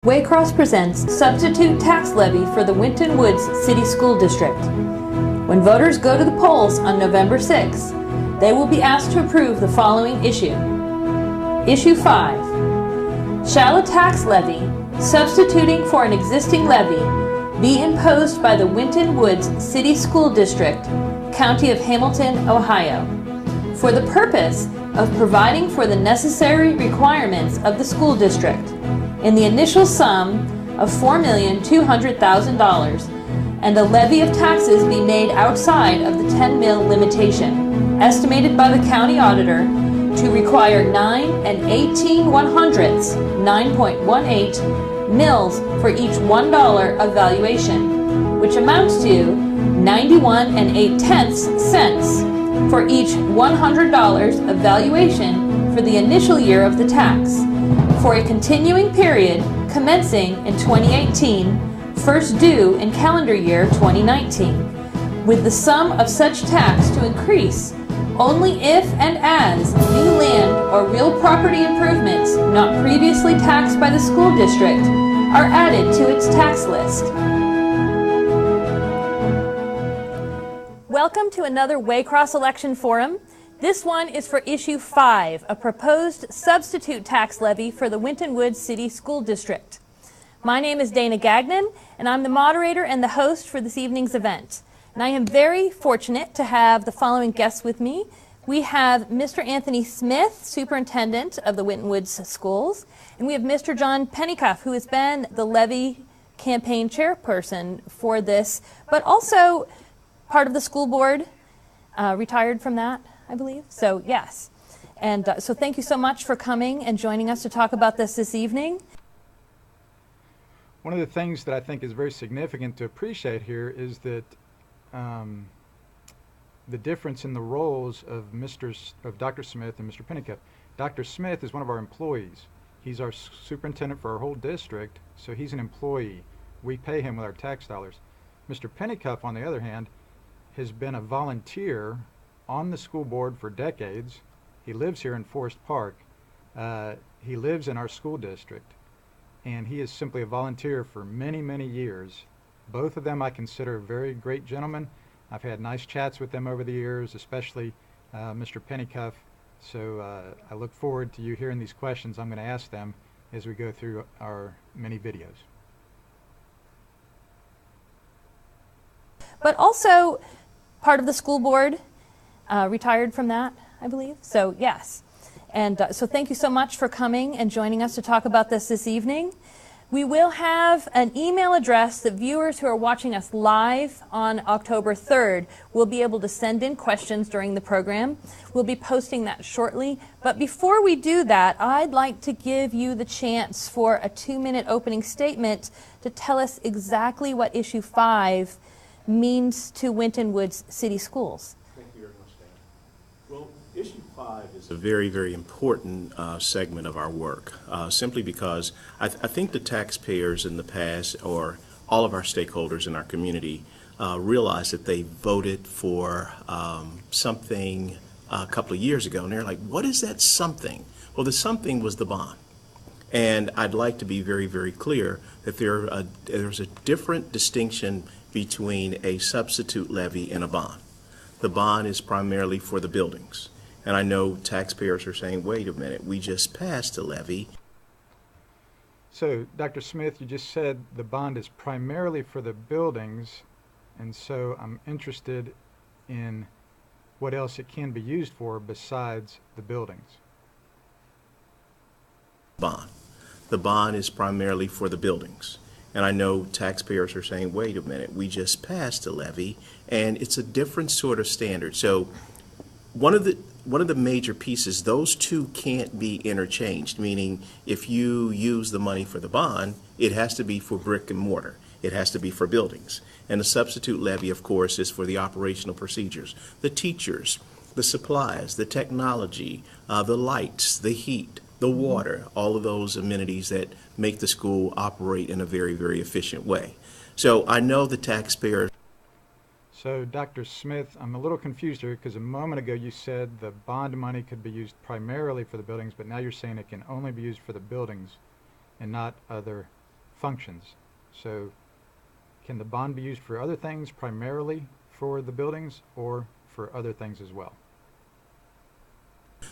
Waycross presents Substitute Tax Levy for the Winton Woods City School District. When voters go to the polls on November 6th, they will be asked to approve the following issue. Issue 5. Shall a tax levy, substituting for an existing levy, be imposed by the Winton Woods City School District, County of Hamilton, Ohio, for the purpose of providing for the necessary requirements of the school district in the initial sum of $4,200,000 and a levy of taxes be made outside of the 10 mil limitation, estimated by the county auditor to require 9 18/100ths, 9.18 mils for each $1 of valuation, which amounts to 91 8/10 cents for each $100 of valuation for the initial year of the tax, for a continuing period commencing in 2018, first due in calendar year 2019, with the sum of such tax to increase only if and as new land or real property improvements not previously taxed by the school district are added to its tax list. Welcome to another Waycross Election Forum. This one is for Issue 5, a proposed substitute tax levy for the Winton Woods City School District. My name is Dana Gagnon, and I'm the moderator and the host for this evening's event. And I am very fortunate to have the following guests with me. We have Mr. Anthony Smith, Superintendent of the Winton Woods Schools, and we have Mr. John Pennycuff, who has been the levy campaign chairperson for this, but also part of the school board, retired from that, I believe. So yes, and so thank you so much for coming and joining us to talk about this evening. One of the things that I think is very significant to appreciate here is that the difference in the roles of Dr. Smith and Mr. Pennycuff. Dr. Smith is one of our employees. He's our superintendent for our whole district, so he's an employee. We pay him with our tax dollars. Mr. Pennycuff, on the other hand, has been a volunteer on the school board for decades. He lives here in Forest Park. He lives in our school district, and he is simply a volunteer for many, many years. Both of them I consider very great gentlemen. I've had nice chats with them over the years, especially Mr. Pennycuff. So I look forward to you hearing these questions I'm going to ask them as we go through our many videos. But also part of the school board, retired from that, I believe. So yes, and so thank you so much for coming and joining us to talk about this evening. We will have an email address that viewers who are watching us live on October 3rd will be able to send in questions during the program. We'll be posting that shortly. But before we do that, I'd like to give you the chance for a 2-minute opening statement to tell us exactly what Issue 5 means to Winton Woods City Schools. Thank you very much, Dan. Well, Issue 5 is a very, very important segment of our work, simply because I think the taxpayers in the past, or all of our stakeholders in our community, realize that they voted for something a couple of years ago, and they're like, what is that something? Well, the something was the bond. And I'd like to be very, very clear that there's a different distinction between a substitute levy and a bond. The bond is primarily for the buildings. And I know taxpayers are saying, wait a minute, we just passed a levy. So, Dr. Smith, you just said the bond is primarily for the buildings, and so I'm interested in what else it can be used for besides the buildings. Bond. The bond is primarily for the buildings. And I know taxpayers are saying, wait a minute, we just passed a levy, and it's a different sort of standard. So one of the major pieces, those two can't be interchanged, meaning if you use the money for the bond, it has to be for brick and mortar. It has to be for buildings. And the substitute levy, of course, is for the operational procedures, the teachers, the supplies, the technology, the lights, the heat, the water, all of those amenities that make the school operate in a very, very efficient way. So I know the taxpayer. So, Dr. Smith, I'm a little confused here because a moment ago you said the bond money could be used primarily for the buildings, but now you're saying it can only be used for the buildings and not other functions. So can the bond be used for other things primarily for the buildings or for other things as well?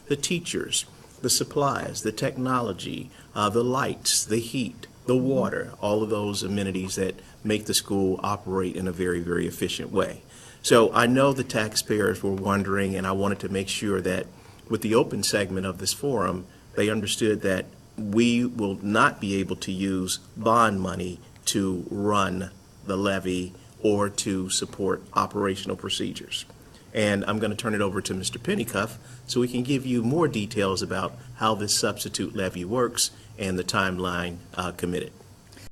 The teachers, the supplies, the technology, the lights, the heat, the water, all of those amenities that make the school operate in a very, very efficient way. So I know the taxpayers were wondering, and I wanted to make sure that with the open segment of this forum, they understood that we will not be able to use bond money to run the levy or to support operational procedures. And I'm going to turn it over to Mr. Pennycuff so we can give you more details about how this substitute levy works and the timeline committed.